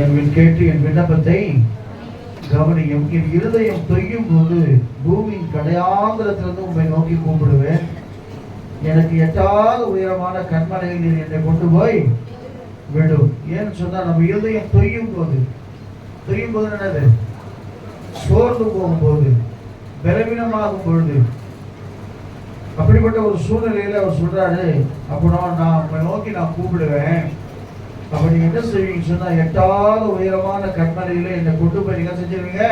என் கேட்டு என் விண்ணப்பத்தை கவனியும். என் இருதயம் தொய்யும் போது பூமியின் கடையாந்திரத்திலிருந்து உண்மை நோக்கி கூப்பிடுவேன். எனக்கு எட்டாத உயரமான கண்மலையில் நீர் என்னை கொண்டு போய் விடும். ஏன்னு சொன்னா, நம்ம இருதயம் தொய்யும் போது என்னது? சோர்ந்து போகும்போது, பலவீனமாகும் பொழுது, அப்படிப்பட்ட ஒரு சூழ்நிலையில அவர் சொல்றாரு, அப்போ நான் உண்மை நோக்கி நான் கூப்பிடுவேன். அப்ப நீங்க என்ன செய்வீங்க சொன்னா, எட்டாத உயரமான கண்மலையில என்னை கொண்டு போய் நீங்க செஞ்சிருவீங்க,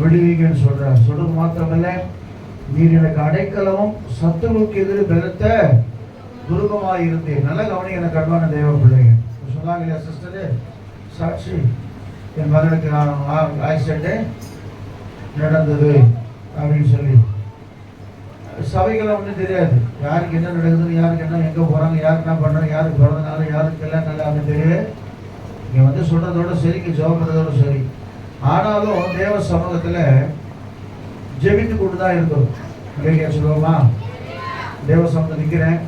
விடுவீங்கன்னு சொல்றாரு. சொல்றது மாத்திரமல்ல, நீர் எனக்கு அடைக்கலமும் சத்துருவுக்கு எதிர பலத்த துருகமாக இருந்தேன். நல்ல கவனிங்க எனக்கு அன்பான தேவ பிள்ளைங்க. சொன்னாங்க இல்லையா சிஸ்டரு, சாட்சி, என் மகனுக்கு நான் ஆக்சிடென்ட் நடந்தது அப்படின்னு சொல்லி. சபைகளை ஒன்றும் தெரியாது, யாருக்கு என்ன நடக்குதுன்னு, யாருக்கு என்ன, எங்கே போகிறாங்க, யாருக்கு என்ன பண்ணுறாங்க, யாருக்கு பிறந்தனால, யாருக்கு எல்லாம் நல்லா அப்படின்னு தெரியாது. இங்கே வந்து சொல்கிறதோட சரி, இங்கே ஜெபம் பண்ணுறதோட சரி. ஆனாலும் தேவ சமூகத்தில் ஜெபித்து கொண்டு தான் இருக்கும். இல்லையா சொல்லுவோமா? தேவ சமூகத்தில் நிற்கிறேன்.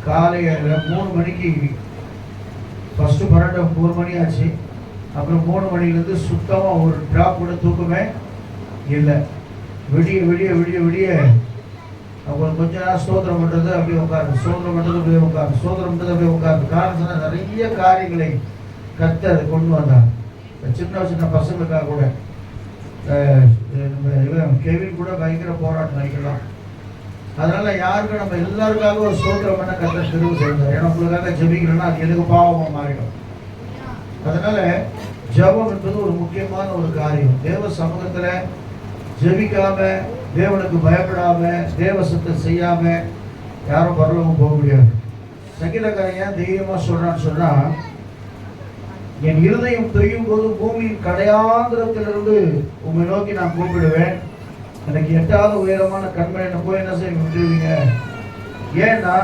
காலையில் 3 மணிக்கு ஃபஸ்ட்டு 3 மணி ஆச்சு. அப்புறம் 3 மணிலேருந்து சுத்தமாக ஒரு ட்ராப் கூட தூக்கமே இல்லை. விடிய விடிய விடிய விடிய அப்புறம் கொஞ்ச நேரம் ஸ்தோத்திரம் பண்ணுறது அப்படியே உட்காரு, ஸ்தோத்திரம் பண்ணுறது அப்படியே உட்காரு, ஸ்தோத்திரம் பண்ணுறது அப்படியே உட்காரு. காரணம் நிறைய காரியங்களை கர்த்தர் கொண்டு வந்தார். சின்ன சின்ன பசங்களுக்காக கூட கெவின் கூட பயங்கர போராட்டம் நினைக்கலாம். அதனால யாருக்கும் நம்ம எல்லாருக்காக ஒரு ஸ்தோத்திரம் பண்ண கர்த்தர் தெரிவு செய்தார். ஏன்னா உங்களுக்காக ஜெபிக்கணும்னா அது எதுக்கு பாவமாக மாறிடும். அதனால ஜெபம் என்பது ஒரு முக்கியமான ஒரு காரியம். தேவ சமூகத்துல ஜெபிக்காம, தேவனுக்கு பயப்படாம, தேவ சத்தம் செய்யாம யாரும் பரலோகம் போக முடியாது. சங்கீதக்காரன் ஏன் தைரியமா சொல்றான்னு சொன்னா, என் இருதயம் தொய்யும் போது பூமியின் கடையாந்திரத்திலிருந்து உண்மை நோக்கி நான் கூப்பிடுவேன். எனக்கு எட்டாத உயரமான கண்மலை போய் என்ன செய்ய விட்டுருவீங்க. ஏன்னா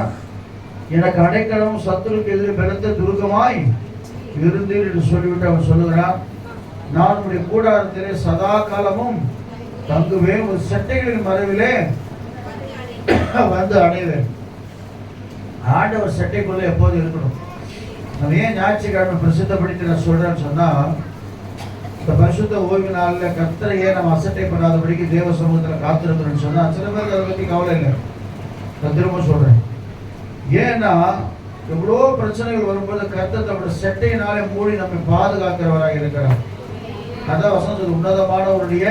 எனக்கு அடைக்கலம் சத்துருக்கு எதிர பலத்த துருகமாய் இருந்தீர் என்று சொல்லிவிட்டு அவன் சொல்லுகிறான். நான் உடைய கூடாரத்திலே சதா காலமும் தங்குவேன், ஒரு சட்டைகளின் மறைவிலே வந்து அடைவேன். ஆண்டவர் சட்டைக்குள்ள எப்போது இருக்கணும். நம்ம ஏன் ஞாயிற்றுக்கிழமை பிரசித்தப்படுத்தி நான் சொல்றேன்னு சொன்னா, இந்த பரிசுத்த ஓய்வு நாளில் கர்த்தரை ஏன் நம்ம அசட்டைப்படாதபடிக்கு தேவ சமூகத்தில் காத்திருக்கிறோம்னு சொன்னா, சில பேருக்கு அதை பற்றி கவலை இல்லை. நான் திரும்ப சொல்றேன். ஏன்னா எவ்வளோ பிரச்சனைகள் வரும்போது கர்த்தர் தம்முடைய சட்டையினாலே மூடி நம்மை பாதுகாக்கிறவராக இருக்கிறார். அதான் வசனம், உன்னதமானவருடைய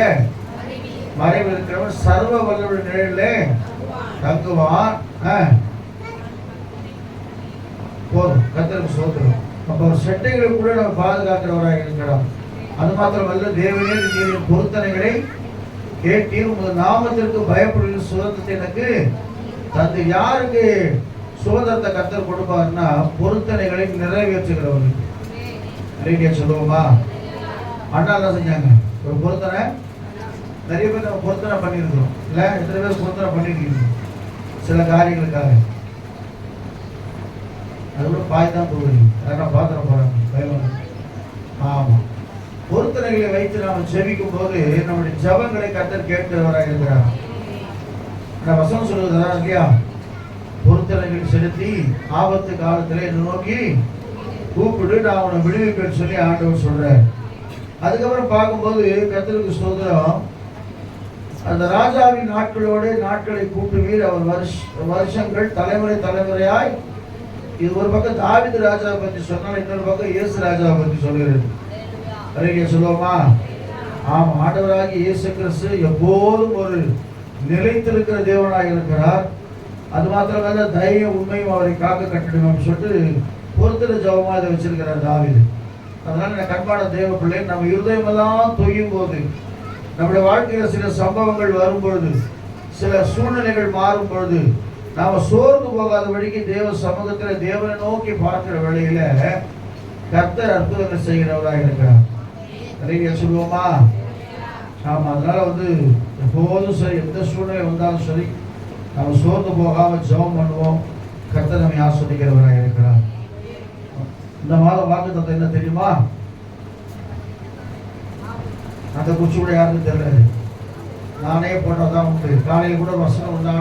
மறைவில் இருக்கிறவன் சர்வ வல்லவருடைய நிழலிலே தங்குவான். போதும், கர்த்தருக்கு சோத்திரம். அப்ப ஒரு சட்டைகளை கூட நம்ம பாதுகாக்கிறவராக இருக்கிறோம். அது மாத்திரமல்ல, தேவனே நீரின் பொருத்தனைகளை கேட்டீர், உங்கள் நாமத்திற்கு பயப்படுகிற சுதந்திரத்தை எனக்கு தந்து. யாருக்கு சுதந்திரத்தை கர்த்தர் கொடுப்பாருன்னா, பொருத்தனைகளை நிறைவேற்றுகிறவர்கள். இல்லையா சொல்லுவோமா? அண்ணா என்ன செஞ்சாங்க? ஒரு பொருத்தனை, நிறைய பேர் நம்ம பொருத்தனை பண்ணியிருக்கிறோம் இல்லை? எத்தனை பேர் பொருத்தனை பண்ணிருக்கீங்க சில காரியங்களுக்காக? அது கூட பாய் தான் போகிறீங்க, அதெல்லாம் பாத்திரம் போறாங்க பயம். ஆமாம், பொருத்தனைகளை வைத்து நாம் செபிக்கும் போது நம்முடைய ஜபங்களை கர்த்தர் கேட்கிறவராக இருக்கிறார். வசனம் சொல்லுவதா இல்லையா? பொருத்தனைகள் செலுத்தி ஆபத்து காலத்தில் என்ன நோக்கி கூப்பிடு, நான் உன்னை விடுவிப்பேன்னு சொல்லி ஆண்டவர் சொல்றார். அதுக்கப்புறம் பார்க்கும்போது கர்த்தருக்கு ஸ்தோத்திரம், அந்த ராஜாவின் நாட்களோடு நாட்களை கூட்டுவீர், அவர் வருஷங்கள் தலைமுறை தலைமுறையாய். இது ஒரு பக்கம் தாவீது ராஜாவை பற்றி சொன்னால், இன்னொரு பக்கம் இயேசு ராஜாவை பற்றி சொல்கிறது. அறிக்கையை சொல்லுவோமா? ஆமா, ஆண்டவராகிய இயேசு கிறிஸ்து எப்போதும் ஒரு நிலைத்திருக்கிற தேவனாக இருக்கிறார். அது மாத்திரமல்ல, தைரியம் உண்மையும் அவரை காக்க கட்டிடுவோம் சொல்லிட்டு பொறுத்தர ஜபமா இதை வச்சிருக்கிறார் தாவீது. அதனால நான் கண்பான தேவ பிள்ளை, நம்ம இருதயமெல்லாம் தொய்யும் போது, நம்முடைய வாழ்க்கையில சில சம்பவங்கள் வரும் பொழுது, சில சூழ்நிலைகள் மாறும் பொழுது, நாம சோர்ந்து போகாதபடிக்கு தேவ சமூகத்தில் தேவனை நோக்கி பார்க்கிற வேளையில கர்த்தர் அற்புதங்கள் செய்கிறவராக இருக்கிறார். நிறைய சொல்லுவோமா? ஆமா, அதனால எப்போதும் சரி, எந்த சூழ்நிலை வந்தாலும் சரி, நம்ம சோர்ந்து போகாம ஜெபம் பண்ணுவோம். கர்த்தர் நம்மை ஆஸ்வதிக்கிறவராக இருக்கிறார். இந்த மாதம் வாக்குத்தத்தம் என்ன தெரியுமா? அந்த குச்சி கூட யாருக்கும் தெரியல, நானே போட்டதான் உண்டு. காலையில் கூட வசனம் உண்டான